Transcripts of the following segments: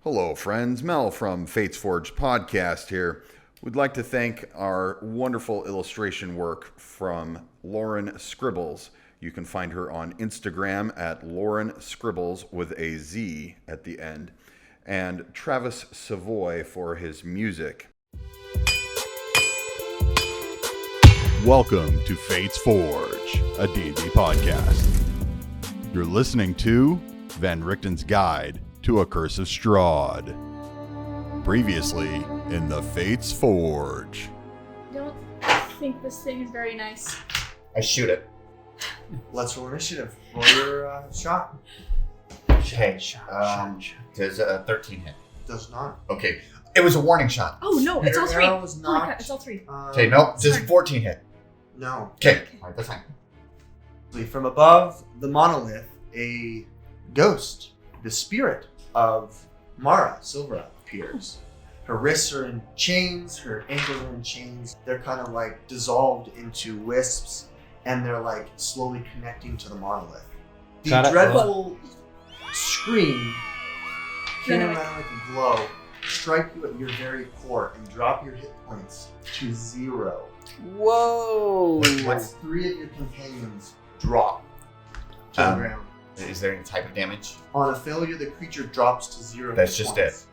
Hello, friends. Mel from Fates Forged podcast here. We'd like to thank our wonderful illustration work from Lauren Scribbles. You can find her on Instagram at Lauren Scribbles with a Z at the end, and Travis Savoie for his music. Welcome to Fates Forge, a D&D podcast. You're listening to Van Richten's Guide to A Curse of Strahd. Previously in the Fates Forge. I don't think this thing is very nice. I shoot it. Let's roll initiative. Roll your shot. Okay. Does a 13 hit? Does not. Okay. It was a warning shot. Oh no, it's all three. Arrow was Holy not. crap, it's all three. Okay, nope. Does Sorry. 14 hit? No. Okay. Alright, that's fine. From above the monolith, a ghost, the spirit of Mara Silvera, appears. Her wrists are in chains, her ankles are in chains. They're kind of like dissolved into wisps, and they're like slowly connecting to the monolith. The dreadful scream came out like a glow, strike you at your very core, and drop your hit points to 0. Whoa! Once 3 of your companions drop to the ground. Is there any type of damage? On a failure, the creature drops to 0. That's just points.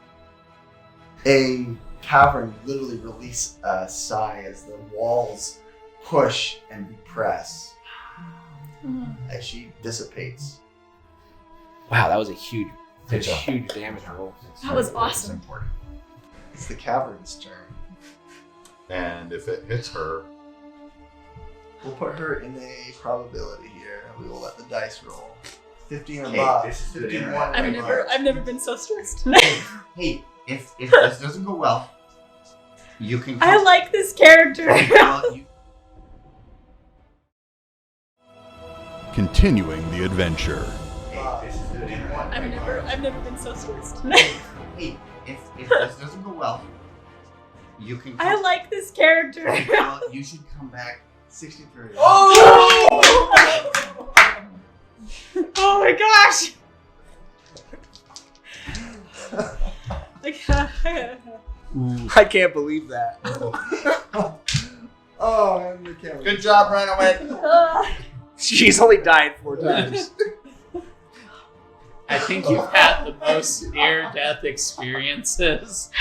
A cavern literally release a sigh as the walls push and depress as she dissipates. Wow, that was a huge Good job. damage roll. That was That's awesome. important. It's the cavern's turn. And if it hits her, We'll put her in a probability here. We will let the dice roll. 15 or Hey, above. this is the 51 internet. or above. I've never been so stressed. Hey, if this doesn't go well, you can I like this character. well, you, continuing the adventure. hey, this is the internet. I've never been so stressed. Hey, if this doesn't go well, you can I like this character. well, you should come back. 63. Oh my gosh! I can't believe that. Oh, and the camera. Good job, Runaway. She's only died 4 times. I think you've had the most near-death experiences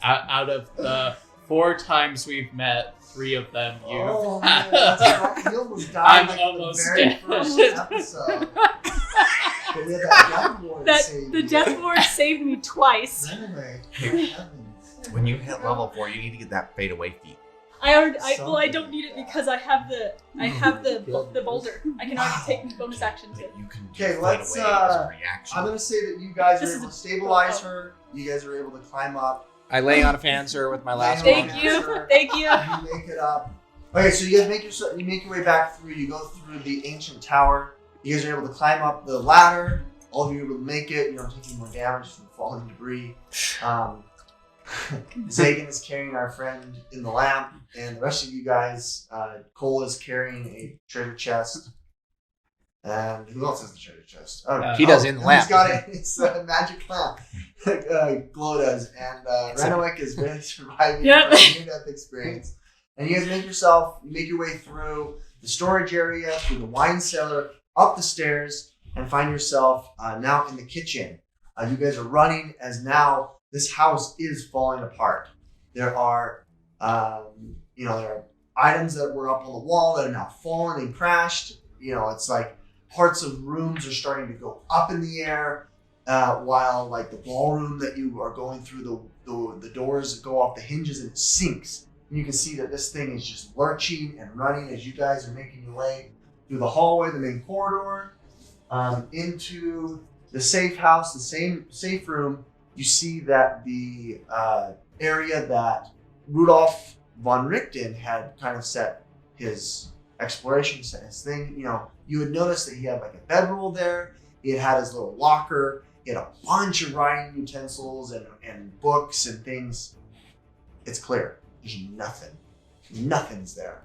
out of the 4 times we've met. 3 of them you. Oh, man, that's right. You almost died I'm like almost the very dead. first episode. But we had that death ward saved The you. death ward saved me twice. Anyway, Hey, heavens. when you hit level 4, you need to get that fade away feat. I don't need it because I have the boulder. I can already take bonus action to it. You can Okay, fade let's, away as a reaction. I'm going to say that you guys This are is able to a- stabilize oh. her. You guys are able to climb up. I lay on a fan, sir, with my last Thank one. Thank you, thank you. You make it up. Okay, so you guys make your way back through. You go through the ancient tower. You guys are able to climb up the ladder. All of you are able to make it. You don't take any more damage from falling debris. Zagan is carrying our friend in the lamp, and the rest of you guys, Cole is carrying a treasure chest. And who else has the treasure chest? He does in the lamp. He's got it. It's a magic lamp. Glow does. And Renwick is really surviving Yep. from a near-death experience. And you guys make your way through the storage area, through the wine cellar, up the stairs, and find yourself now in the kitchen. You guys are running as now this house is falling apart. There are, there are items that were up on the wall that are now fallen and crashed. It's like parts of rooms are starting to go up in the air, while like the ballroom that you are going through, the doors go off the hinges and it sinks. And you can see that this thing is just lurching and running as you guys are making your way through the hallway, the main corridor, into the safe house, the same safe room. You see that the area that Rudolf von Richten had kind of set his exploration, set his thing. You would notice that he had like a bedroll there. He had his little locker. He had a bunch of writing utensils and books and things. It's clear. There's nothing. Nothing's there.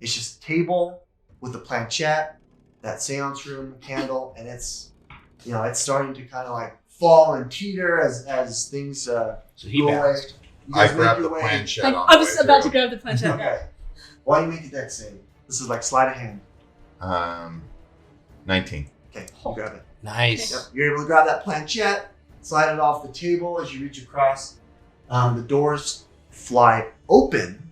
It's just a table with a planchette, that seance room candle, and it's starting to kind of like fall and teeter as things So he go away. bounced. You I guys grabbed make the your way. planchette I on the was way about to through. grab the planchette. Okay. Why do you make a dex save? This is like sleight of hand. 19. Okay, you grab it. Nice. Yep. You're able to grab that planchette, slide it off the table as you reach across. The doors fly open,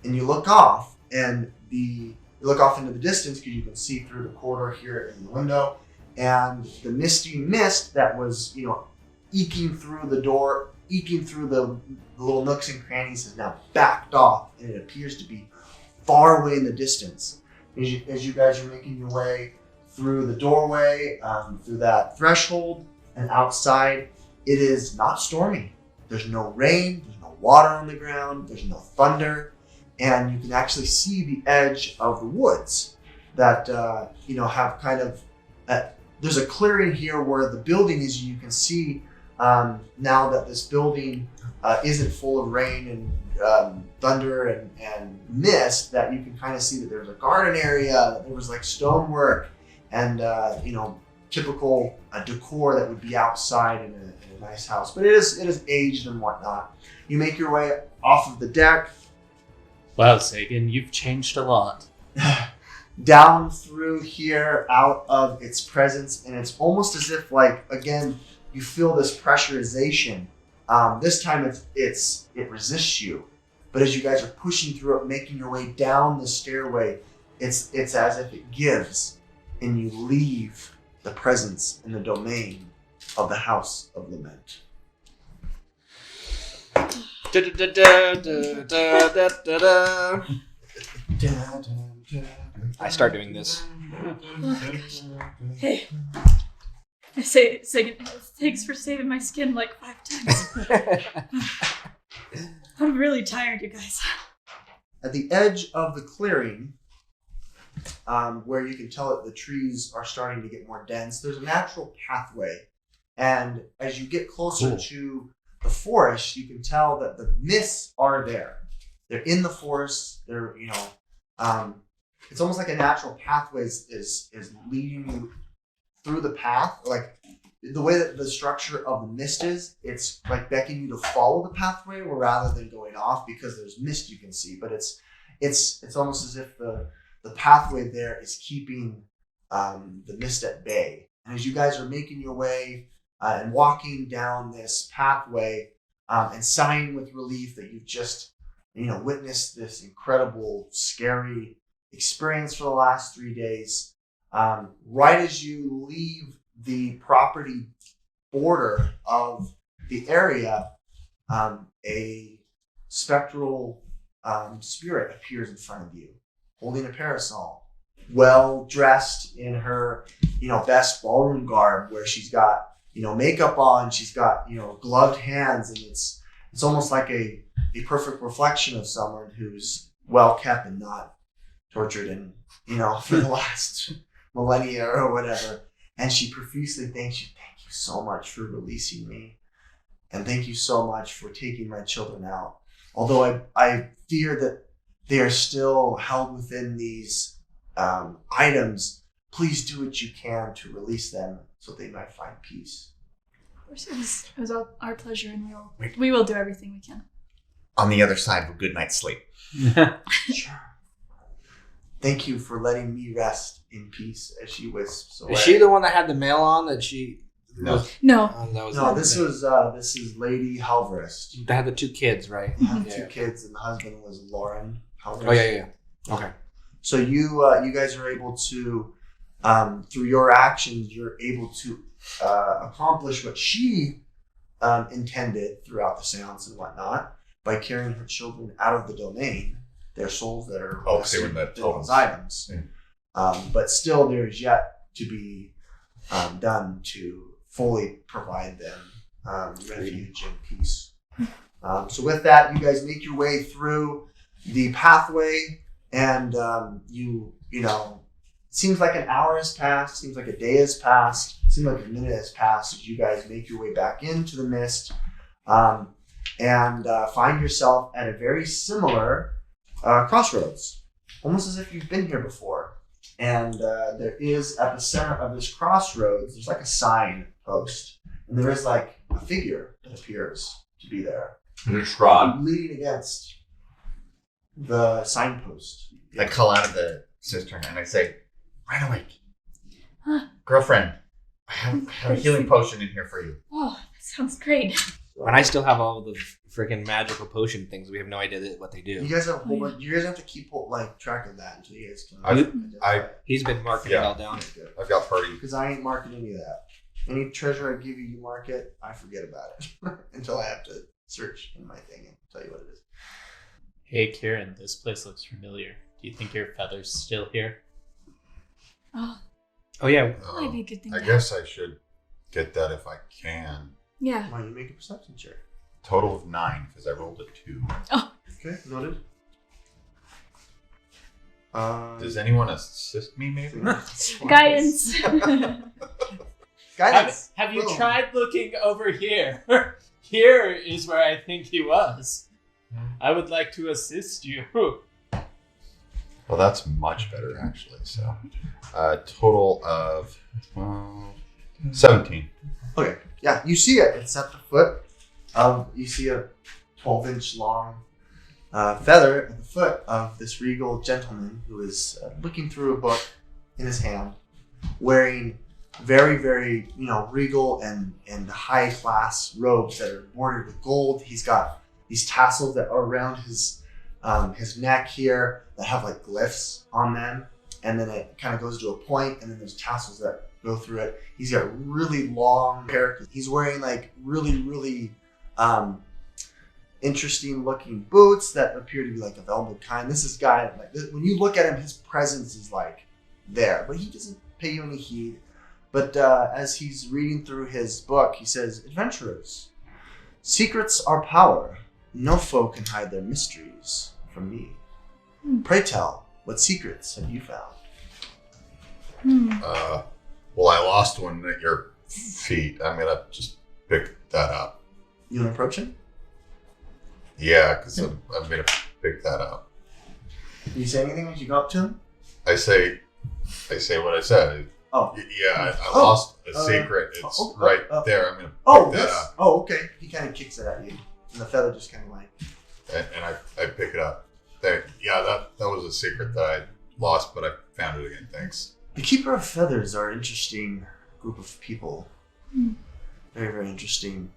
and you look off, and you look off into the distance because you can see through the corridor here in the window, and the misty mist that was, eking through the door, eking through the little nooks and crannies has now backed off, and it appears to be far away in the distance. As you guys are making your way through the doorway, through that threshold, and outside, it is not stormy. There's no rain, there's no water on the ground, there's no thunder, and you can actually see the edge of the woods that, have kind of, there's a clearing here where the building is. You can see now that this building isn't full of rain and thunder and mist, that you can kind of see that there's a garden area, that there was like stonework and, typical decor that would be outside in a nice house. But it is aged and whatnot. You make your way off of the deck, Wow, Sagan, you've changed a lot. down through here, out of its presence, and it's almost as if, like, again, you feel this pressurization. This time it resists you, but as you guys are pushing through it, making your way down the stairway, it's as if it gives, and you leave the presence and the domain of the House of Lament. I start doing this. Hey. I say, thanks for saving my skin like 5 times. I'm really tired, you guys. At the edge of the clearing, where you can tell that the trees are starting to get more dense, there's a natural pathway. And as you get closer to the forest, you can tell that the mists are there. They're in the forest. They're, it's almost like a natural pathway is leading you through the path. Like the way that the structure of the mist is, it's like beckoning you to follow the pathway rather than going off, because there's mist you can see. But it's almost as if the pathway there is keeping the mist at bay. And as you guys are making your way and walking down this pathway and sighing with relief that you've just witnessed this incredible, scary experience for the last 3 days, right as you leave the property border of the area, a spectral spirit appears in front of you, holding a parasol, well dressed in her, best ballroom garb, where she's got, makeup on, she's got, gloved hands, and it's almost like a perfect reflection of someone who's well kept and not tortured in, for the last millennia or whatever. And she profusely thanks you. Thank you so much for releasing me. And thank you so much for taking my children out. Although I fear that they are still held within these items, please do what you can to release them so they might find peace. Of course, it was our pleasure, and we will do everything we can. On the other side of a good night's sleep. Sure. Thank you for letting me rest in peace, as she wisps away. Is she the one that had the mail on that she? No. No. That was No, this is Lady Halverist. They had the 2 kids, right? Had Yeah. 2 kids, and the husband was Lauren Halverist. Oh yeah. Okay. So you guys are able to, through your actions, you're able to accomplish what she intended throughout the seance and whatnot by carrying her children out of the domain, their souls that are they were in that those items. Yeah. But still, there is yet to be done to fully provide them refuge and peace. So with that, you guys make your way through the pathway, and it seems like an hour has passed, seems like a day has passed, seems like a minute has passed as you guys make your way back into the mist, and find yourself at a very similar crossroads, almost as if you've been here before. And there is, at the center of this crossroads, there's like a sign post, and there is like a figure that appears to be there, Strahd. leaning against the signpost. I call out of the cistern and I say, right away. Huh. Girlfriend, I have a healing potion in here for you. Oh, that sounds great. And I still have all the freaking magical potion things. We have no idea what they You do. guys have a whole bunch. You guys have to keep like track of that until you guys can. He's been marking it all down. I've got party. Because I ain't marking any of that. Any treasure I give you, you mark it. I forget about it until I have to search in my thing and tell you what it is. Hey, Kieran, this place looks familiar. Do you think your feather's still here? Oh, Oh yeah. might be a good thing. I to guess I should get that if I can. Yeah. Why don't you make a perception check? Total of 9 because I rolled a 2. Okay, noted. Does anyone assist me? Maybe. Guidance. Guidance. Have you Boom. tried looking over here? Here is where I think he was. I would like to assist you. Well, that's much better actually. So, total of 17. Okay, yeah, you see it. It's at the foot of. You see a 12-inch long feather at the foot of this regal gentleman who is looking through a book in his hand, wearing very, very, regal and high class robes that are bordered with gold. He's got these tassels that are around his neck here that have like glyphs on them, and then it kind of goes to a point, and then there's tassels that go through it. He's got really long hair. He's wearing like really, really interesting looking boots that appear to be like a velvet kind. This is guy like when you look at him, his presence is like there, but he doesn't pay you any heed. But as he's reading through his book, he says, "Adventurers, secrets are power. No foe can hide their mysteries from me. Pray tell, what secrets have you found?" Well, I lost one at your feet. I'm gonna just pick that up. You want to approach him? Yeah, because I'm gonna pick that up. Do you say anything as you go up to him? I say what I said. Oh. Yeah, I lost a secret. It's right there. I'm gonna pick that up. Oh, okay. He kind of kicks it at you, and the feather just kind of like. And I pick it up. That was a secret that I lost, but I found it again. Thanks. The Keeper of Feathers are an interesting group of people. Very, very interesting.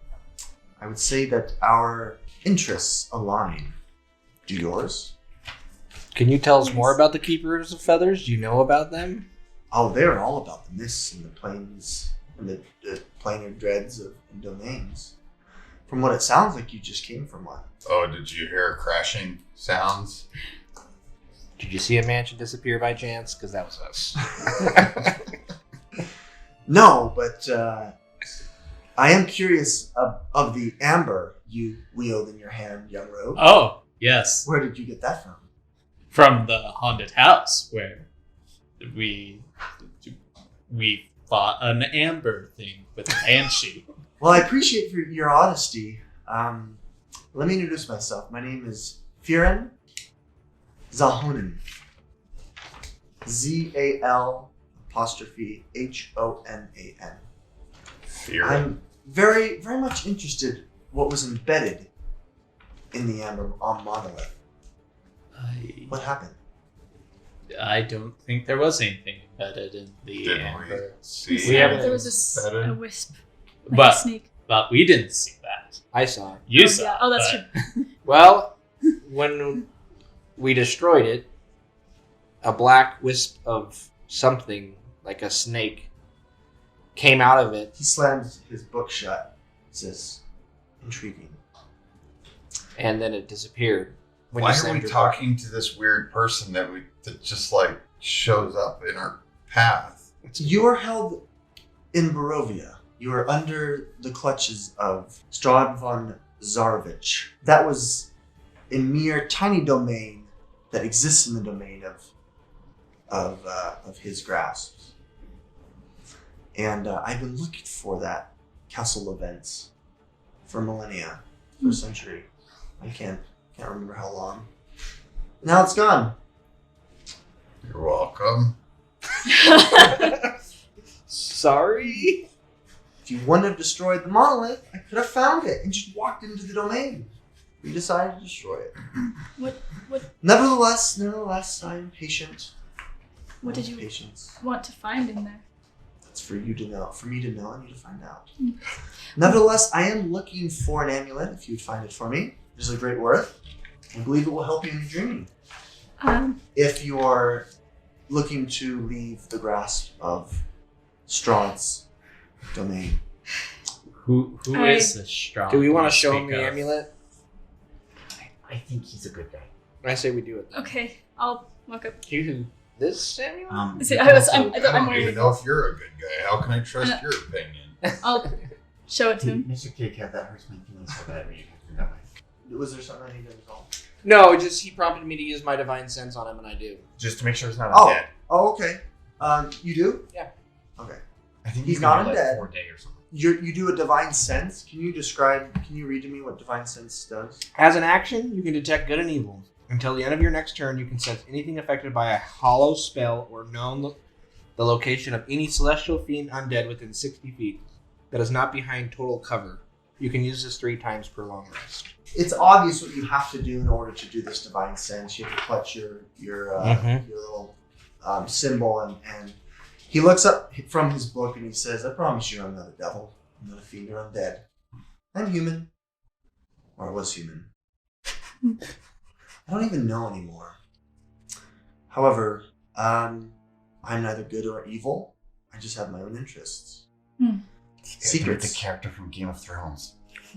I would say that our interests align. Do yours? Can you tell us more about the Keepers of Feathers? Do you know about them? Oh, they're all about the mists and the plains and the planar dreads and domains. From what it sounds like, you just came from one. Oh, did you hear crashing sounds? Did you see a mansion disappear by chance? Because that was us. No, but I am curious of the amber you wield in your hand, young rogue. Oh, yes. Where did you get that from? From the haunted house where we fought an amber thing with a banshee. Well, I appreciate your honesty. Let me introduce myself. My name is Firen Zalhonen. ZAL''HONAN. Fear. I'm very, very much interested what was embedded in the amber monolith. What happened? I don't think there was anything embedded in the Didn't amber. we see? We haven't- There was better? a wisp, like But- a snake. But we didn't see that. I saw it. You Oh, saw. yeah. Oh, that's but- true. Well, when we destroyed it, a black wisp of something, like a snake, came out of it. He slams his book shut. Says, "Intriguing." And then it disappeared. When Why you are slammed we your talking to this weird person that just like shows up in our path? You are held in Barovia. You are under the clutches of Strahd von Zarovich. That was a mere tiny domain that exists in the domain of his grasp. And I've been looking for that castle events for millennia, for a century. I can't remember how long. Now it's gone. You're welcome. Sorry? If you wouldn't have destroyed the monolith, I could have found it and just walked into the domain. We decided to destroy it. What Nevertheless, I am patient. What did you Patience. want to find in there? That's for you to know. For me to know, I need to find out. Nevertheless, I am looking for an amulet. If you'd find it for me, it is a great worth. I believe it will help you in your dreaming. If you are looking to leave the grasp of Strahd's domain. Who is this Strahd? Do we want to you show him speak the of? amulet? I think he's a good guy. I say we do it. Okay, I'll walk up. This amulet? See, I I'm don't wearing even it. know if you're a good guy. How can I trust your opinion? I'll show it to him. Mr. K-Cat, that hurts my feelings so bad when you have to that way. Was there something I needed to resolve? No, just he prompted me to use my divine sense on him, and I do. Just to make sure he's not Oh. undead. Oh, okay. You do? Yeah. Okay. I think He's gonna not be like undead. 4 day or something. You do a divine sense. Can you read to me what divine sense does? As an action, you can detect good and evil. Until the end of your next turn, you can sense anything affected by a hollow spell or known the location of any celestial fiend undead within 60 feet that is not behind total cover. You can use this 3 times per long rest. It's obvious what you have to do in order to do this divine sense. You have to clutch your little symbol, and he looks up from his book and he says, "I promise you, I'm not a devil. I'm not a fiend or undead. I'm human, or I was human. I don't even know anymore. However, I'm neither good or evil. I just have my own interests. Secrets. The character from Game of Thrones.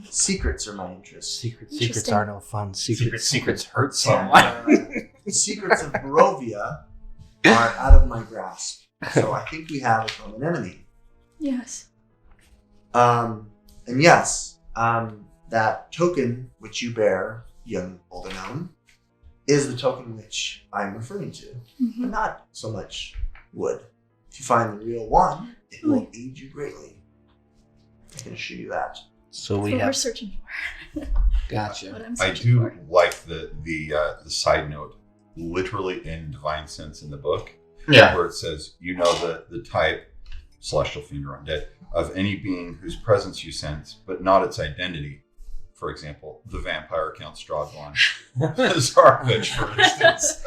Secrets are my interests. Secrets Interesting. are no fun. Secrets hurt And, someone. the secrets of Barovia are out of my grasp. So I think we have a common enemy. Yes. And yes, that token which you bear, young Oldenham, is the token which I'm referring to. Mm-hmm. But not so much wood. If you find the real one, it will aid you greatly. I can assure you that. So That's we what we're have. searching for. Gotcha. What I'm I searching do for. like the side note, literally in divine sense in the book, Yeah. where it says, you know the type, celestial fiend or undead, of any being whose presence you sense, but not its identity. For example, the vampire Count Strahd one. Zarvich, for instance.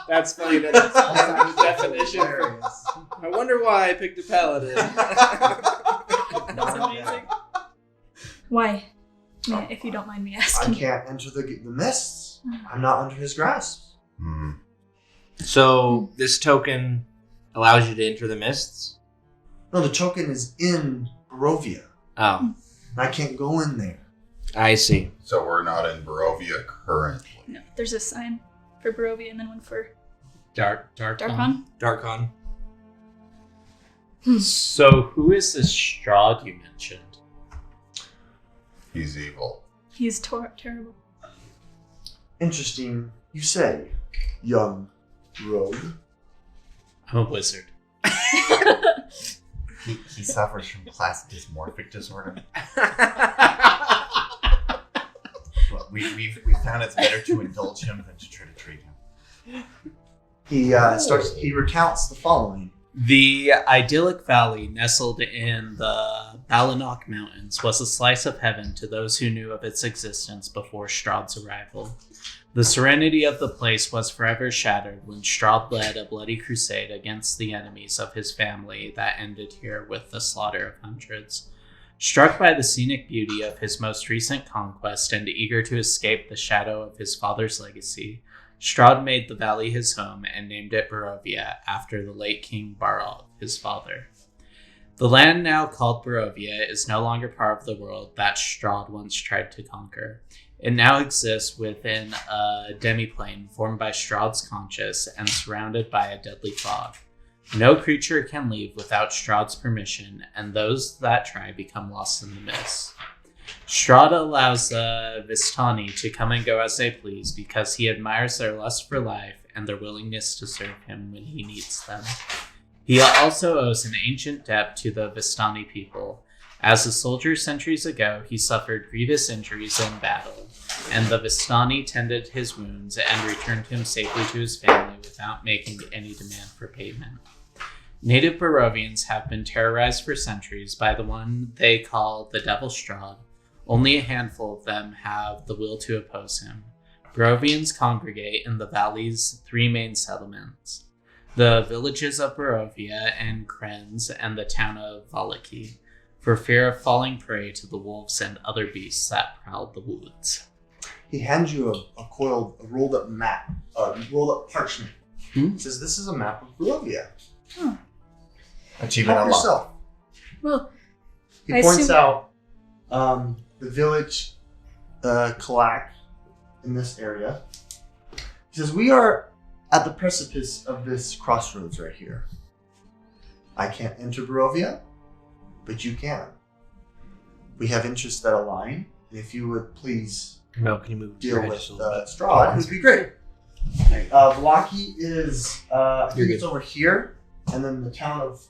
That's funny. That's the definition. I wonder why I picked a paladin. That's amazing. Why? Yeah, if you don't mind me I asking. can't enter the mists. I'm not under his grasp. Hmm. So this token allows you to enter the mists. No, the token is in Barovia. Oh, And I can't go in there. I see. So we're not in Barovia currently. No, there's a sign for Barovia and then one for Darkon. Darkon. Darkon. So who is this Strahd you mentioned? He's evil. He's terrible. Interesting, you say, young rogue. I'm a wizard. He suffers from class dysmorphic disorder. But we found it's better to indulge him than to try to treat him. He recounts the following. The idyllic valley nestled in the Balanok Mountains was a slice of heaven to those who knew of its existence before Strahd's arrival. The serenity of the place was forever shattered when Strahd led a bloody crusade against the enemies of his family that ended here with the slaughter of hundreds. Struck by the scenic beauty of his most recent conquest and eager to escape the shadow of his father's legacy, Strahd made the valley his home and named it Barovia after the late King Barald, his father. The land now called Barovia is no longer part of the world that Strahd once tried to conquer. It now exists within a demiplane formed by Strahd's conscience and surrounded by a deadly fog. No creature can leave without Strahd's permission, and those that try become lost in the mist. Strahd allows the Vistani to come and go as they please because he admires their lust for life and their willingness to serve him when he needs them. He also owes an ancient debt to the Vistani people. As a soldier centuries ago, he suffered grievous injuries in battle, and the Vistani tended his wounds and returned him safely to his family without making any demand for payment. Native Barovians have been terrorized for centuries by the one they call the Devil Strahd. Only a handful of them have the will to oppose him. Barovians congregate in the valley's 3 main settlements: the villages of Barovia and Krenz and the town of Valaki, for fear of falling prey to the wolves and other beasts that prowled the woods. He hands you a rolled up map, rolled up parchment. He says, "This is a map of Barovia. Achievement Help unlocked. yourself." Well, He I points assume- out the village Kalak in this area. He says, "We are at the precipice of this crossroads right here. I can't enter Barovia, but you can. We have interests that align, and if you would please Mel, can you move deal your head with just a little bit? Strahd, it would be great." Valaki is, I think You're it's over here, and then the town of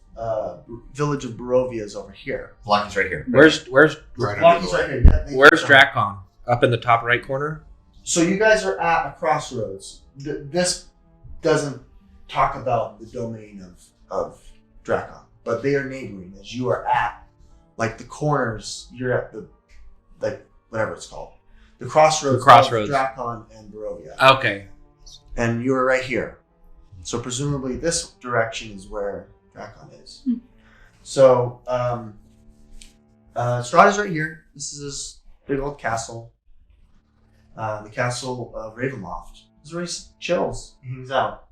village of Barovia is over here. Blocky's right here. Where's Right Valaki's right here. Yeah, thank you. where's Drakon? Up in the top right corner? So you guys are at a crossroads. This doesn't talk about the domain of Drakon, but they are neighboring. As you are at, like, the corners, you're at the, like, whatever it's called, the crossroads, The crossroads. of Drakon and Barovia, Okay. and you are right here. So presumably this direction is where Drakon is. So Strahd is right here. This is his big old castle. The castle of Ravenloft. This is where he chills. He hangs out.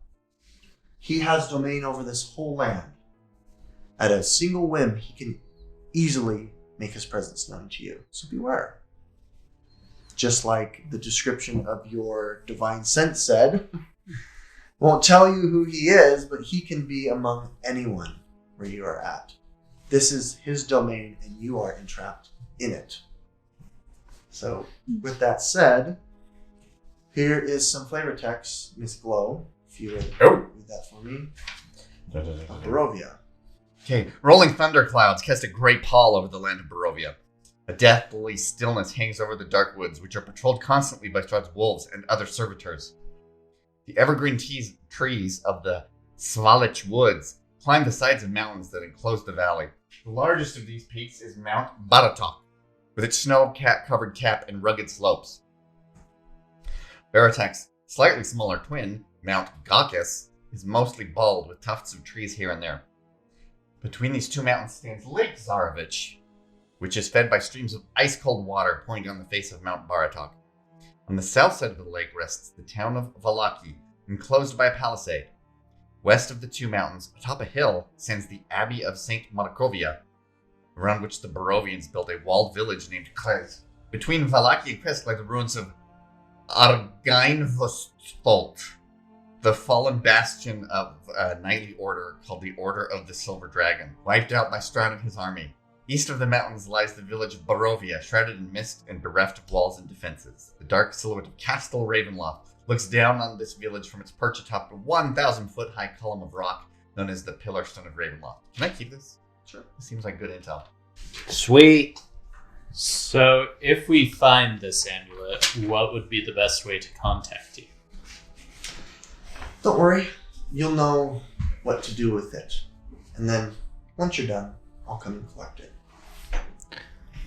He has domain over this whole land. At a single whim, he can easily make his presence known to you. So beware. Just like the description of your divine sense said, won't tell you who he is, but he can be among anyone where you are at. This is his domain, and you are entrapped in it. So, with that said, here is some flavor text, Miss Glow, if you would read that for me. Of Barovia. Okay, rolling thunderclouds cast a great pall over the land of Barovia. A deathly stillness hangs over the dark woods, which are patrolled constantly by Strahd's wolves and other servitors. The evergreen trees of the Svalich woods climb the sides of mountains that enclose the valley. The largest of these peaks is Mount Baratok, with its snow-covered cap and rugged slopes. Baratok's slightly smaller twin, Mount Gakis, is mostly bald with tufts of trees here and there. Between these two mountains stands Lake Zarevich, which is fed by streams of ice-cold water pouring down the face of Mount Baratok. On the south side of the lake rests the town of Valaki, enclosed by a palisade. West of the two mountains, atop a hill, stands the Abbey of St. Markovia, around which the Barovians built a walled village named Krez. Between Valaki and Krez lie the ruins of Argynvostholt, the fallen bastion of a knightly order called the Order of the Silver Dragon, wiped out by Strahd and his army. East of the mountains lies the village of Barovia, shrouded in mist and bereft of walls and defenses. The dark silhouette of Castle Ravenloft looks down on this village from its perch atop a 1,000-foot-high column of rock known as the Pillar Stone of Ravenloft. Can I keep this? Sure. This seems like good intel. Sweet. So, if we find this amulet, what would be the best way to contact you? Don't worry, you'll know what to do with it. And then, once you're done, I'll come and collect it.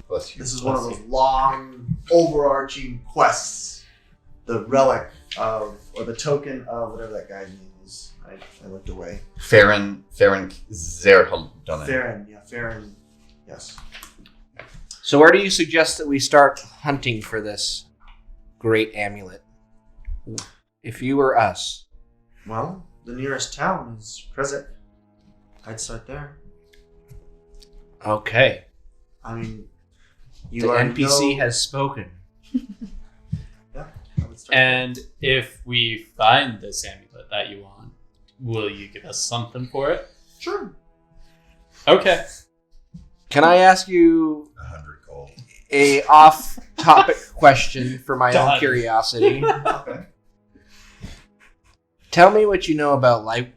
Bless you. This is one of those long, overarching quests. The relic of, or the token of, whatever that guy's name is. I looked away. Farron Zerholdonen. Farron, yes. So where do you suggest that we start hunting for this great amulet? If you were us. Well, the nearest town is Krezek. I'd start there. Okay. I mean, you The are NPC has spoken. Yeah, I would start And if we find this amulet that you want, will you give us something for it? there. Sure. Okay. Can I ask you 100 gold. a off-topic question for my own Done. curiosity? Okay. Tell me what you know about like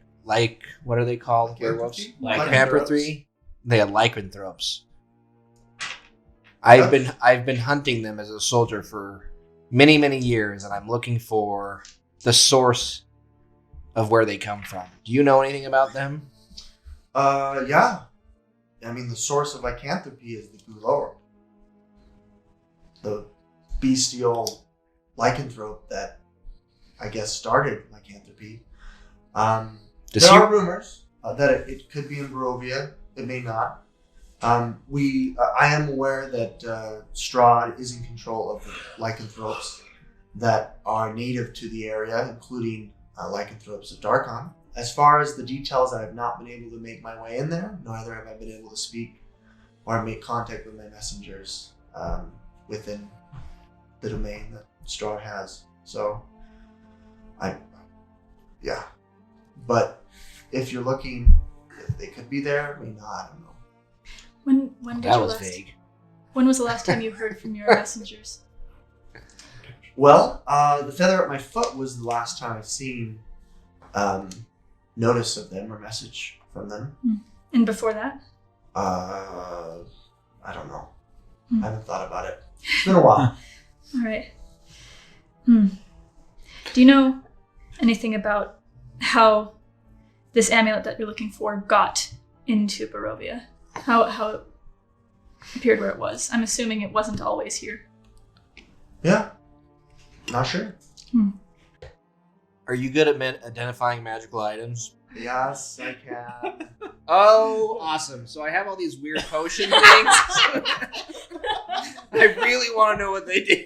what are they called? Werewolves? Lycanthropes. They are lycanthropes. I've been hunting them as a soldier for many, many years, and I'm looking for the source of where they come from. Do you know anything about them? Yeah. I mean, the source of lycanthropy is the Gulor. The bestial lycanthrope that, I guess, started lycanthropy. There are rumors that it could be in Barovia. It may not. I am aware that Strahd is in control of the lycanthropes that are native to the area, including lycanthropes of Darkon. As far as the details, I have not been able to make my way in there, neither have I been able to speak or make contact with my messengers within the domain that Strahd has. So, yeah. But if you're looking, they could be there, maybe not, I don't know. When did That you was last? vague. When was the last time you heard from your messengers? Well, the feather at my foot was the last time I've seen notice of them or message from them. And before that? I don't know. I haven't thought about it. It's been a while. All right. Do you know anything about how this amulet that you're looking for got into Barovia? How it appeared where it was? I'm assuming it wasn't always here. Yeah. Not sure. Are you good at identifying magical items? Yes, I can. Oh, awesome. So I have all these weird potion things. I really want to know what they do.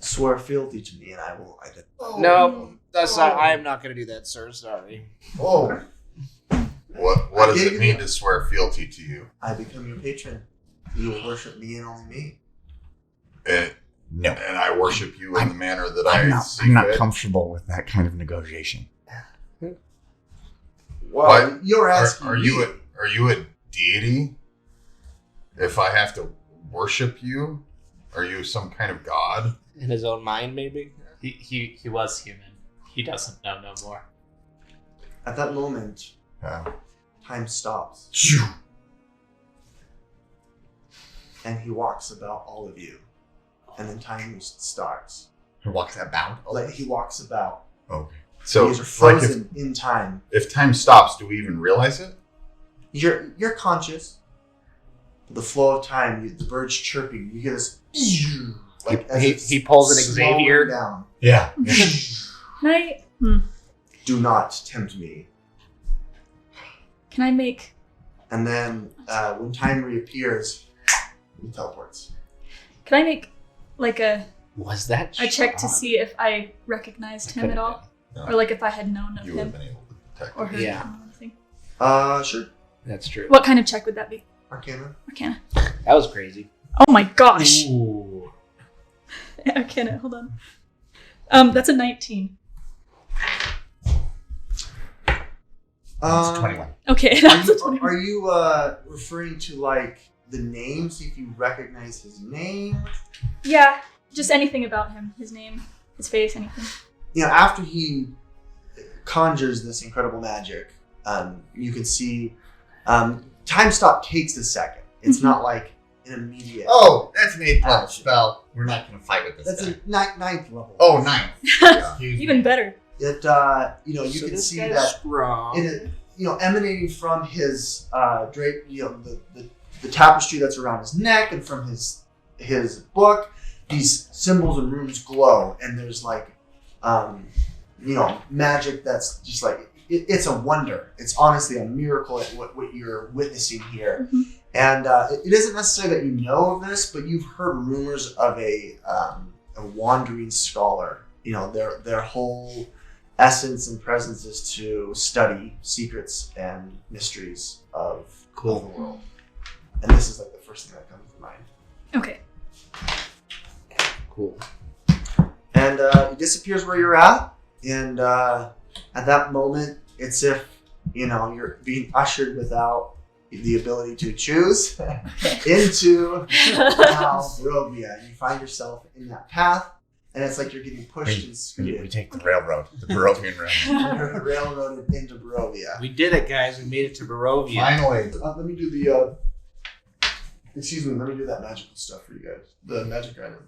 Swear fealty to me and I will identify. No, that's not. I am not going to do that, sir. Sorry. Oh. What does it mean to swear fealty to you? I become your patron. You will worship me and only me. No. And I worship you in the manner that I'm not fit. comfortable with that kind of negotiation. Well, you're asking are me. you a deity? If I have to worship you, are you some kind of god? In his own mind, maybe? He was human. He doesn't know no more. At that moment, Yeah. time stops. And he walks about all of you. And then time starts. Who walks about? Like he walks about. Okay. So These are like frozen in time. if time stops, do we even realize it? You're conscious. The flow of time, the birds chirping, you hear this. Like as it's He pulls an slowing Xavier. down. Yeah. Do not tempt me. Can I make? And then when time reappears, he teleports. Can I make like a Was that check to Strahd? see if I recognized him at all, No. or like if I had known of You would have him been able to detect or it. heard Yeah. him or anything? Sure. That's true. What kind of check would that be? Arcana. Arcana. That was crazy. Oh my gosh. Ooh. Arcana. Hold on. That's a 19. It's 21. Okay, Are that's a you, 21. are you referring to like the name? See if you recognize his name. Yeah, just anything about him. His name, his face, anything. You know, after he conjures this incredible magic, you can see time stop takes a second. It's Mhm. not like an immediate. Oh, that's an 8th level Action. spell. We're not going to fight with this That's guy. a ninth level. Oh, 9th. Excuse me. Even better. It you So can this see guy's that strong. emanating from his drape, the tapestry that's around his neck and from his book, these symbols and runes glow, and there's like magic that's just like it's a wonder. It's honestly a miracle at what you're witnessing here. Mhm. And it isn't necessarily that you know of this, but you've heard rumors of a wandering scholar. You know, their whole essence and presence is to study secrets and mysteries of the world. And this is like the first thing that comes to mind. Okay. Cool. And it disappears where you're at, and at that moment, it's if you're being ushered without the ability to choose into now Barovia. You find yourself in that path, and it's like you're getting pushed and We scooted. take the railroad, the Barovian railroad. You're railroaded into Barovia. We did it, guys. We made it to Barovia. Finally. Let me do the. Excuse me. Let me do that magical stuff for you guys. The magic item.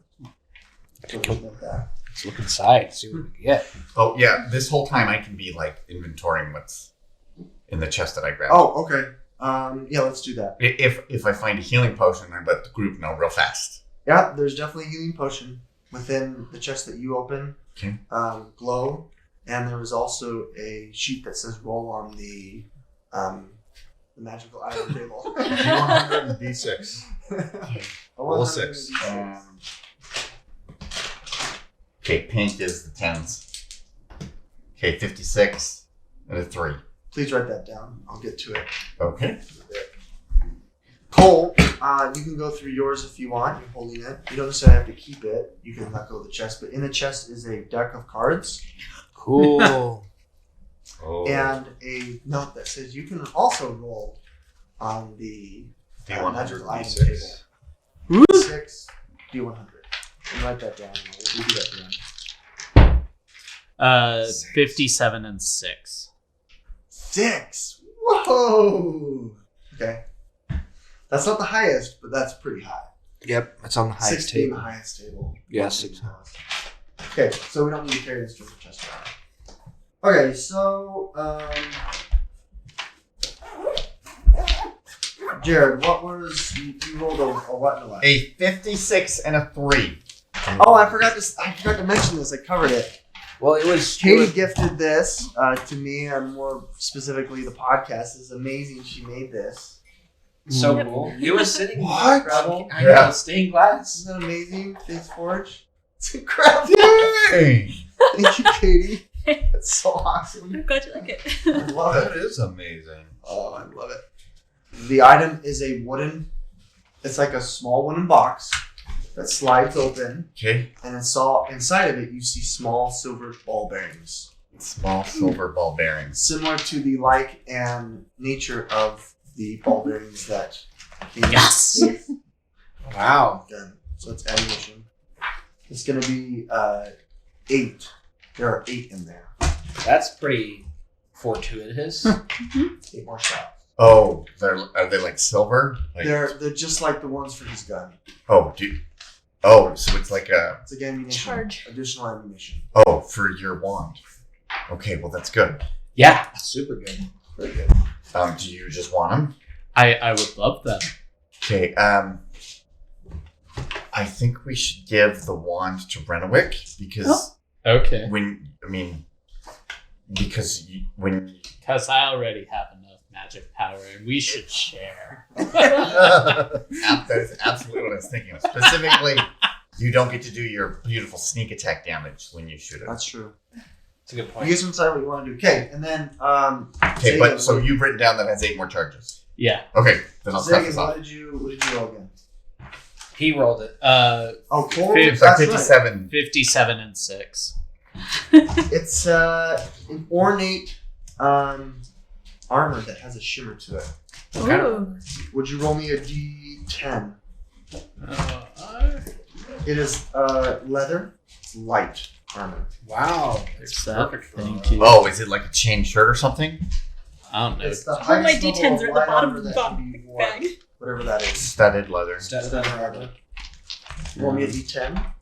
Let's look inside, see what we can get. Oh yeah, this whole time I can be like inventorying what's in the chest that I grabbed. Oh, okay. Yeah, let's do that. If I find a healing potion, I let the group know real fast. Yeah, there's definitely a healing potion within the chest that you open. Okay. Glow, and there was also a sheet that says roll on the magical item table. D100 and D6. Roll a 6. Okay, pink is the 10s. Okay, 56 and a 3. Please write that down. I'll get to it. Okay. Cole, you can go through yours if you want. You're holding it. You don't necessarily have to keep it. You can let go of the chest. But in the chest is a deck of cards Cool. Oh. and a note that says you can also roll on the D100 magical item D6. table. 6, D100. And write that down. We'll do that at the end. 57 and 6. 6. Whoa. Okay. That's not the highest, but that's pretty high. Yep, it's on the highest 6 being table. the highest table. Yeah, 6. Okay, so we don't need to carry this treasure chest around. Okay, so Jared, what was you rolled a what in the last? A 56 and a 3. Oh, I forgot to mention this. I covered it. Well, it was Katie gifted this to me, and more specifically, the podcast. It's amazing. She made this. so Yep. cool. It was sitting What? incredible. I Yeah. know, stained glass. Isn't that amazing? Faith Forge. It's incredible. Dang! Thank you, Katie. It's so awesome. I'm glad you like it. I love That it. is amazing. Oh, I love it. The item is a wooden. It's like a small wooden box that slides open, Okay. and it's all inside of it. You see small silver ball bearings, Small silver ball bearings. similar to the like and nature of the ball bearings that. Yes! Wow. Gun. So it's ammunition. It's gonna be 8. There are 8 in there. That's pretty fortuitous. 8 more shots. Oh, are they like silver? Like, They're just like the ones for his gun. so it's like a It's like ammunition. Charge. Additional ammunition. for your wand. Okay, well that's good. Yeah, super good. Very good. Do you just want them? I would love them. Okay. I think we should give the wand to Renwick because Okay. when Because I already have enough magic power and we should share. that is absolutely what I was thinking of. Specifically, you don't get to do your beautiful sneak attack damage when you shoot it. That's true. That's a good You point. guys can decide what you want to do. Okay, and then Okay, but so you've written down that has 8 more charges. Yeah. Okay, then I'll cross Zagan, this what off. did you roll again? He rolled it. Oh, Cole. Fif- That's right. 57. 57 and 6. It's an ornate armor that has a shimmer to it. Ooh. Would you roll me a D10? Uh, It is leather. It's light armor. Wow. There's that. Thank you. Oh, is it like a chain shirt or something? I don't know. It's the All my highest level D10s of are at the light bottom armor of the that can be worn. bag. Whatever that is. Studded leather. Studded armor. Roll me a D10.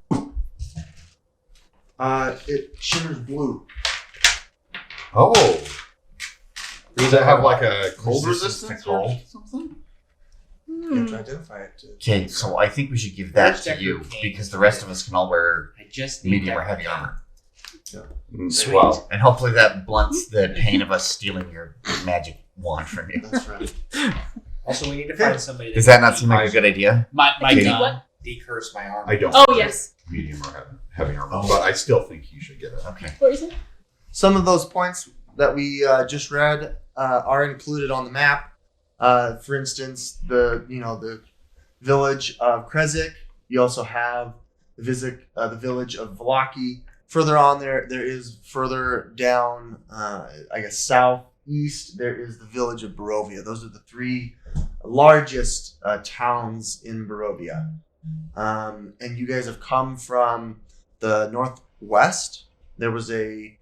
2. It shimmers blue. Oh. Does it have like a cold Resistance resistance to or cold? something? You have to identify it too. Okay, so I think we should give that Where's to you Decker King? because the rest of us can all wear I just need medium or that. heavy armor. Sweet. Well, And hopefully that blunts the pain of us stealing your magic wand from you. That's right. Also, we need to find somebody Does that not seem like a good idea? My Okay. gun. What? decurse my armor. I don't. Oh, think yes. Medium or heavy armor, Oh. but I still think you should get it. Okay. What is it? Some of those points that we just read are included on the map. For instance, the village of Krezik. You also have the village of Vlaki. Further on there is further down, I guess southeast, there is the village of Barovia. Those are the 3 largest towns in Barovia. And you guys have come from the northwest. There was a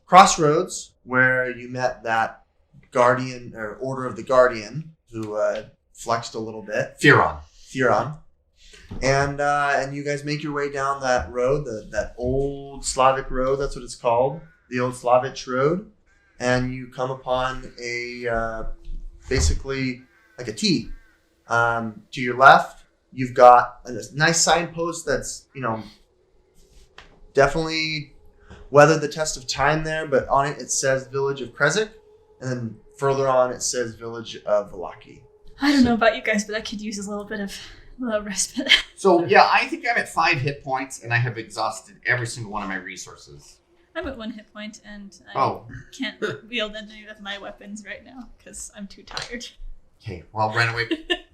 crossroads where you met that guardian or order of the guardian who flexed a little bit. Furon. Furon. And you guys make your way down that road, that old Slavic road. That's what it's called, the old Slavic road. And you come upon a basically like a T. To your left, you've got a nice signpost that's definitely weathered the test of time there. But on it says Village of Krezik, and then further on it says Village of Velaki. I don't know about you guys, but I could use a little bit of respite. So, yeah, I think I'm at 5 hit points, and I have exhausted every single one of my resources. I'm at 1 hit point, and I can't wield any of my weapons right now because I'm too tired. Okay, well, Runaway,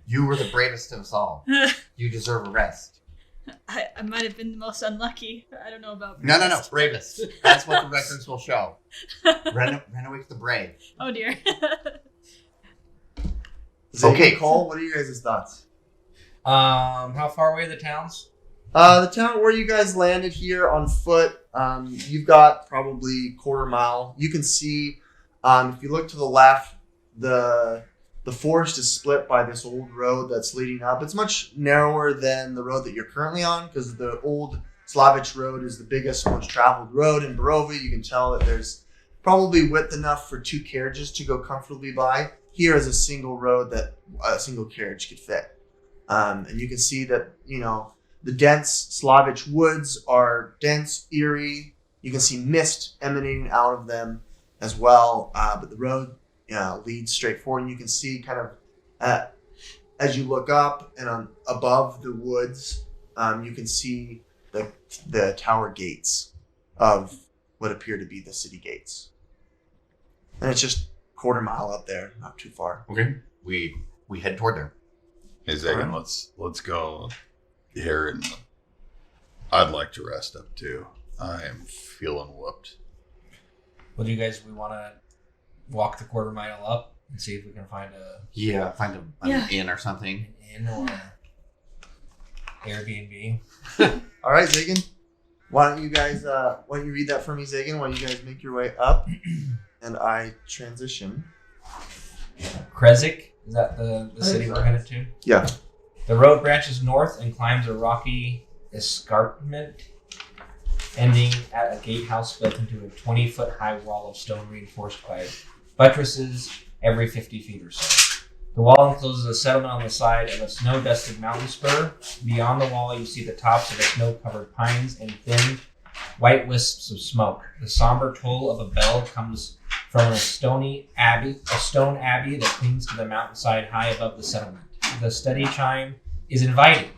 you were the bravest of us all. You deserve a rest. I might have been the most unlucky. I don't know about No, bravest. That's what the records will show. Runaway's the brave. Oh, dear. Okay, Cole, what are you guys' thoughts? How far away are the towns? The town where you guys landed here on foot, you've got probably quarter mile. You can see, if you look to the left, the forest is split by this old road that's leading up. It's much narrower than the road that you're currently on because the old Slavic road is the biggest, most traveled road in Barovia. You can tell that there's probably width enough for 2 carriages to go comfortably by. Here is a single road that a single carriage could fit. And you can see that, the dense Slavic woods are dense, eerie. You can see mist emanating out of them as well. But the road leads straight forward. And you can see kind of, as you look up and above the woods, you can see the tower gates of what appear to be the city gates. And it's just quarter mile up there, not too far. Okay. We head toward there. Hey, Zagan, let's go here, and I'd like to rest up too. I am feeling whooped. Well, do you guys, we want to walk the quarter mile up and see if we can find an inn or something. An inn or Airbnb. All right, Zagan. Why don't you read that for me, Zagan, while you guys make your way up and I transition. Krezik, is that the city we're headed to? Yeah. The road branches north and climbs a rocky escarpment, ending at a gatehouse built into a 20-foot high wall of stone reinforced by buttresses every 50 feet or so. The wall encloses a settlement on the side of a snow-dusted mountain spur. Beyond the wall, you see the tops of the snow-covered pines and thin, white wisps of smoke. The somber toll of a bell comes from a stone abbey that clings to the mountainside high above the settlement. The steady chime is inviting,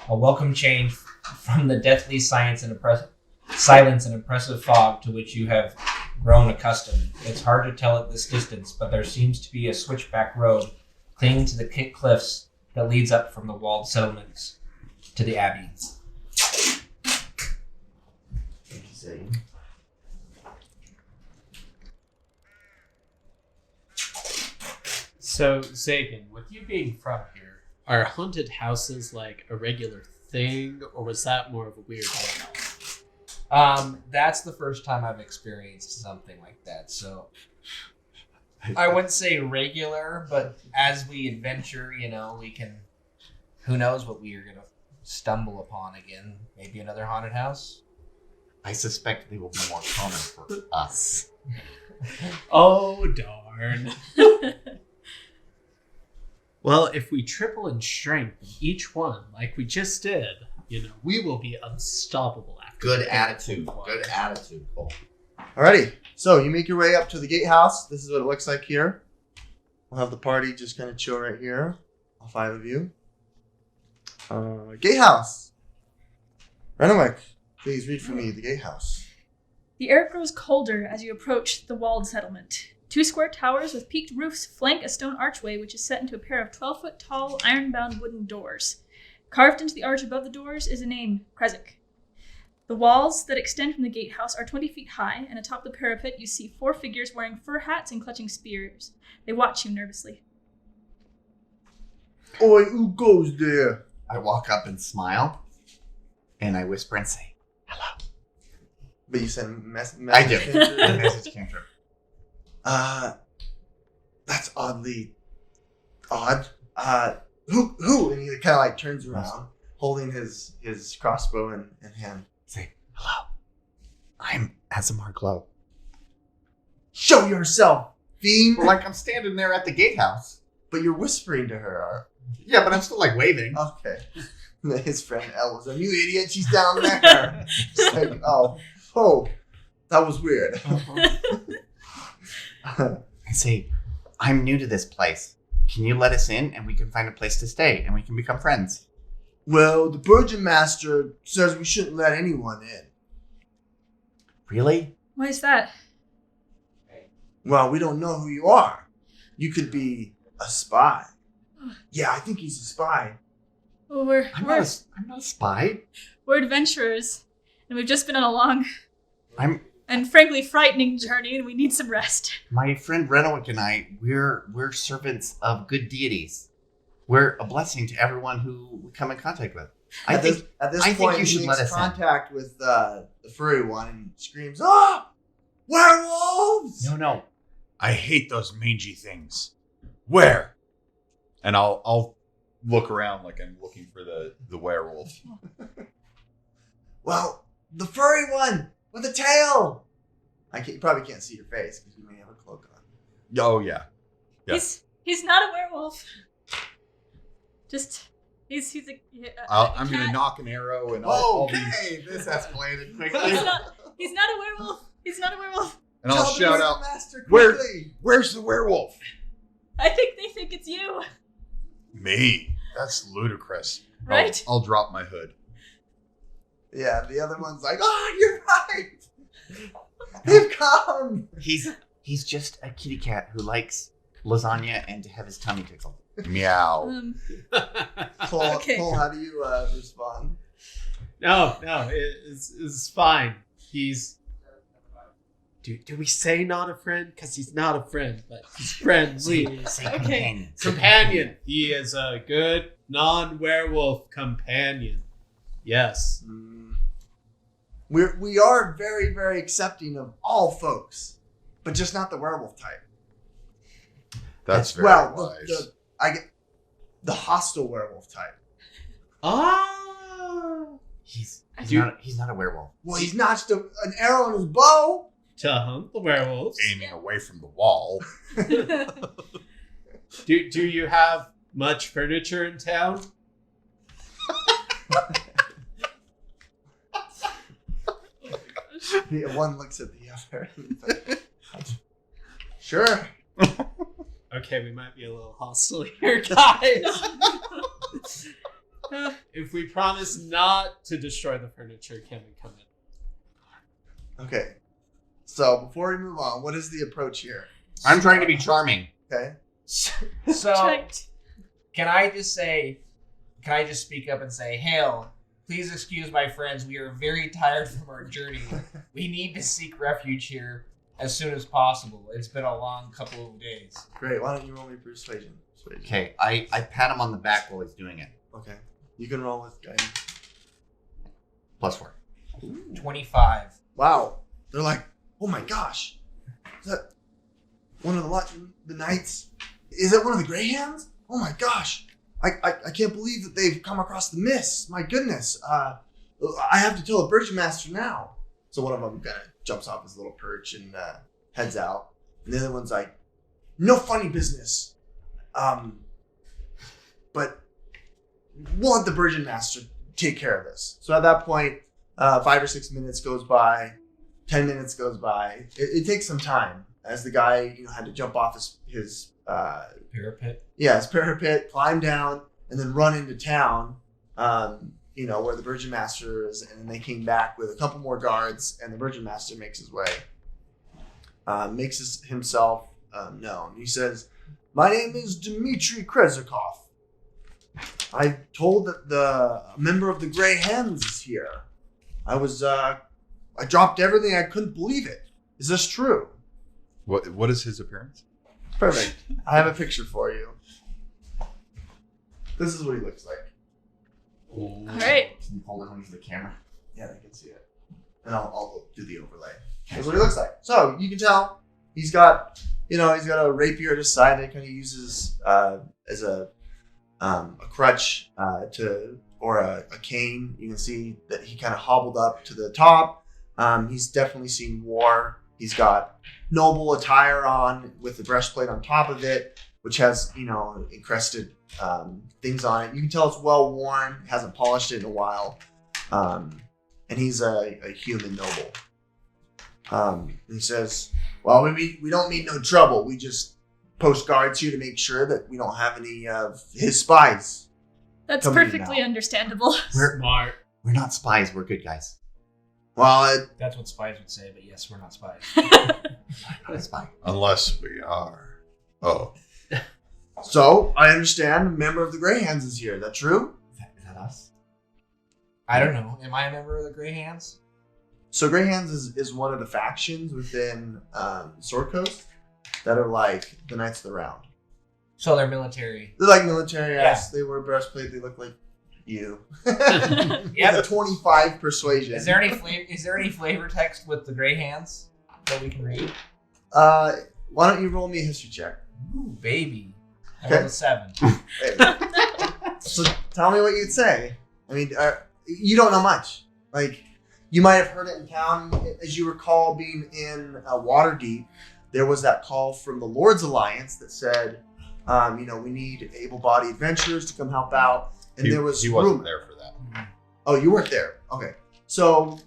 a welcome change from the deathly silence and oppressive fog to which you have grown accustomed. It's hard to tell at this distance, but there seems to be a switchback road clinging to the cliffs that leads up from the walled settlements to the abbey. So, Zagan, with you being from here, are haunted houses like a regular thing, or was that more of a weird one? That's the first time I've experienced something like that, so I wouldn't say regular, but as we adventure, we can, who knows what we are going to stumble upon again. Maybe another haunted house? I suspect they will be more common for us. Oh, darn. Well, if we triple in strength in each one, like we just did, we will be unstoppable after. Good attitude, Cole. Alrighty, so you make your way up to the gatehouse. This is what it looks like here. We'll have the party just kind of chill right here, all 5 of you. Gatehouse. Renwick, please read for me the gatehouse. The air grows colder as you approach the walled settlement. 2 square towers with peaked roofs flank a stone archway which is set into a pair of 12-foot tall, iron-bound wooden doors. Carved into the arch above the doors is a name, Krezik. The walls that extend from the gatehouse are 20 feet high, and atop the parapet you see 4 figures wearing fur hats and clutching spears. They watch you nervously. Oi, who goes there? I walk up and smile, and I whisper and say, hello. But you send message. I do. The message came through. That's oddly odd. Who? And he kind of turns around. holding his crossbow in hand. Say, hello. I'm Azamar Glow. Show yourself, fiend! Well, like I'm standing there at the gatehouse. But you're whispering to her. Yeah, but I'm still like waving. Okay. His friend Elle was like, you idiot, she's down there. It's like, oh, that was weird. I say, I'm new to this place. Can you let us in and we can find a place to stay and we can become friends? Well, the Burgeon Master says we shouldn't let anyone in. Really? Why is that? Well, we don't know who you are. You could be a spy. Yeah, I think he's a spy. Well, I'm not a spy. we're adventurers, and we've just been on a long and frankly frightening journey, and we need some rest. My friend Renwick and I, we're servants of good deities. We're a blessing to everyone who we come in contact with. At this point, you should he let makes us in. contact with the furry one and screams, "Ah! Werewolves!" No. I hate those mangy things. Where? And I'll look around like I'm looking for the werewolf. Well, the furry one with a tail. You probably can't see your face because you may have a cloak on. Oh yeah. Yeah. He's not a werewolf. Just he's a. I'm cat. gonna knock an arrow and I'll be, Okay, this escalated quickly. He's not a werewolf. He's not a werewolf. and I'll Tell the shout Burgeon out, Master Where- quickly. "Where's the werewolf?" I think they think it's you, Me. That's ludicrous. right? I'll drop my hood. Yeah, the other one's like, "Oh, you're right. They've come." He's just a kitty cat who likes lasagna and to have his tummy tickled. Meow. Cole, Okay. Cole, how do you respond? No, it's fine. He's. Do we say not a friend? Because he's not a friend, but he's friendly. Say Okay. companion. Companion. He is a good non-werewolf companion. Yes. We are very, very accepting of all folks, but just not the werewolf type. That's very well, wise. I get the hostile werewolf type. Ah. He's Do- not a werewolf. Well, he's notched an arrow in his bow. To hunt the werewolves. Aiming away from the wall. Do you have much furniture in town? One looks at the other. Sure. Okay, we might be a little hostile here, guys. If we promise not to destroy the furniture, can we come in? Okay. So before we move on, what is the approach here? I'm trying to be charming. Okay. So, Checked. can I just speak up and say, Hail, please excuse my friends. We are very tired from our journey. We need to seek refuge here as soon as possible. It's been a long couple of days. Great. Why don't you roll me persuasion? Okay, I pat him on the back while he's doing it. Okay. You can roll with guidance. +4. 25. Wow. They're like, oh my gosh. Is that one of the knights? Is that one of the Greyhounds? Oh my gosh. I can't believe that they've come across the mist. My goodness. I have to tell the Burgeon Master now. So one of them kind of jumps off his little perch and heads out. And the other one's like, no funny business. But we'll let the Burgeon Master take care of this. So at that point, 5 or 6 minutes goes by. 10 minutes goes by. It takes some time as the guy, had to jump off his Parapet. yeah, his parapet, climb down, and then run into town, where the Burgeon Master is. And then they came back with a couple more guards, and the Burgeon Master makes his way, himself known. He says, "My name is Dmitry Krezikov. I told that the member of the Grey Hens is here. I dropped everything. I couldn't believe it. Is this true?" What is his appearance? Perfect. I have a picture for you. This is what he looks like. All right. Can you hold it onto the camera? Yeah, they can see it. And I'll do the overlay. That's what he looks like. So you can tell he's got a rapier at his side that he kind of uses as a crutch or a cane. You can see that he kind of hobbled up to the top. He's definitely seen war. He's got noble attire on with the breastplate on top of it, which has, encrusted things on it. You can tell it's well worn, hasn't polished it in a while. And he's a human noble. And he says, well, we don't mean no trouble. We just post guards here to make sure that we don't have any of his spies. That's coming in perfectly now. understandable. Smart. We're not spies. We're good guys. Well, That's what spies would say, but yes, we're not spies. Not a spy. Unless we are. Oh. so I understand a member of the Grey Hands is here. That true? Is that us? I don't know. Am I a member of the Grey Hands? So Grey Hands is one of the factions within Sword Coast that are like the Knights of the Round. So they're military. They're like military ass. They wear breastplate. They look like you. Yeah. A 25 persuasion. Is there any flavor text with the Grey Hands that we can read? Why don't you roll me a history check? Ooh, baby. I Okay. rolled a 7. So tell me what you'd say. I mean, you don't know much. Like, you might have heard it in town. As you recall, being in Waterdeep, there was that call from the Lord's Alliance that said, we need able-bodied adventurers to come help out. And there was he wasn't rumor. there for that. Oh, you weren't there. Okay. So,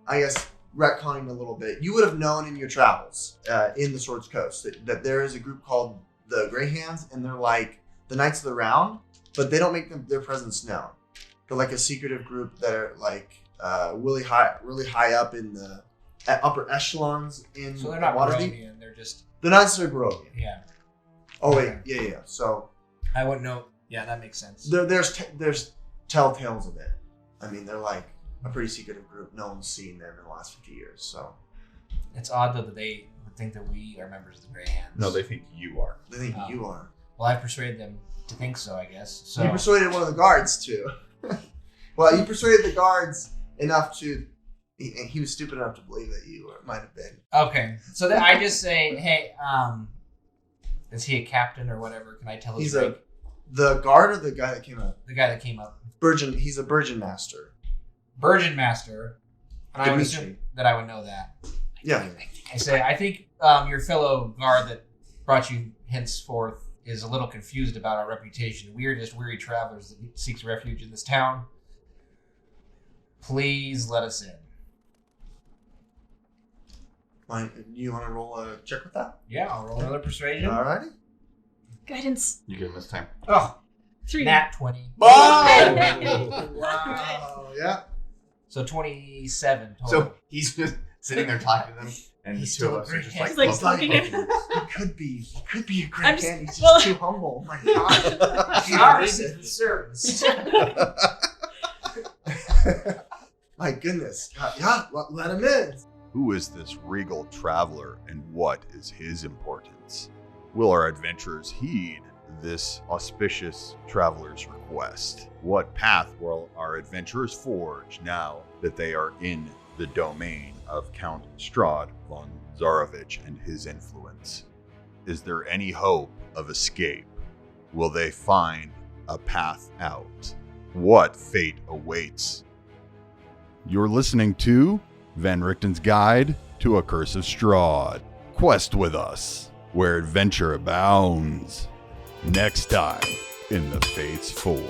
I guess, retconning a little bit, you would have known in your travels in the Swords Coast that there is a group called the Grey Hands, and they're like the Knights of the Round, but they don't make their presence known. They're like a secretive group that are like really high up in the upper echelons in So they're not Waterdeep. Barovian, they're just... They're not necessarily Barovia. Yeah. Oh, wait. Yeah. So, I wouldn't know. Yeah, that makes sense. there's telltales of it. I mean, they're like a pretty secretive group. No one's seen them in the last 50 years. So It's odd, though, that they would think that we are members of the Grey Hands. No, they think you are. they think you are. Well, I persuaded them to think so, I guess. So You persuaded one of the guards to. Well, you persuaded the guards enough to. He was stupid enough to believe that you might have been. Okay. So then I just say, hey, is he a captain or whatever? Can I tell his He's rank? the guard or the guy that came up. The guy that came up. He's a Burgeon Master. Burgeon Master. And I would Dimitri. assume that I would know that. Yeah. I say, I think your fellow guard that brought you henceforth is a little confused about our reputation. We are just weary travelers that seeks refuge in this town. Please let us in. You want to roll a check with that? Yeah, I'll roll another persuasion. Alrighty. Guidance. You good this time? Oh, 3. nat 20. Wow. Yeah. So 27 total. So he's just sitting there talking to them, and He's the two still of us a are Grey just Hand. like, He's like poking. stalking him. He could be a great I'm just- man. He's just well- too humble. My God. Ours is the service. My goodness. Yeah, let him in. Who is this regal traveler and what is his importance? Will our adventurers heed this auspicious traveler's request? What path will our adventurers forge now that they are in the domain of Count Strahd von Zarovich and his influence? Is there any hope of escape? Will they find a path out? What fate awaits? You're listening to Van Richten's Guide to A Curse of Strahd. Quest with us, where adventure abounds. Next time in the Fates Forge.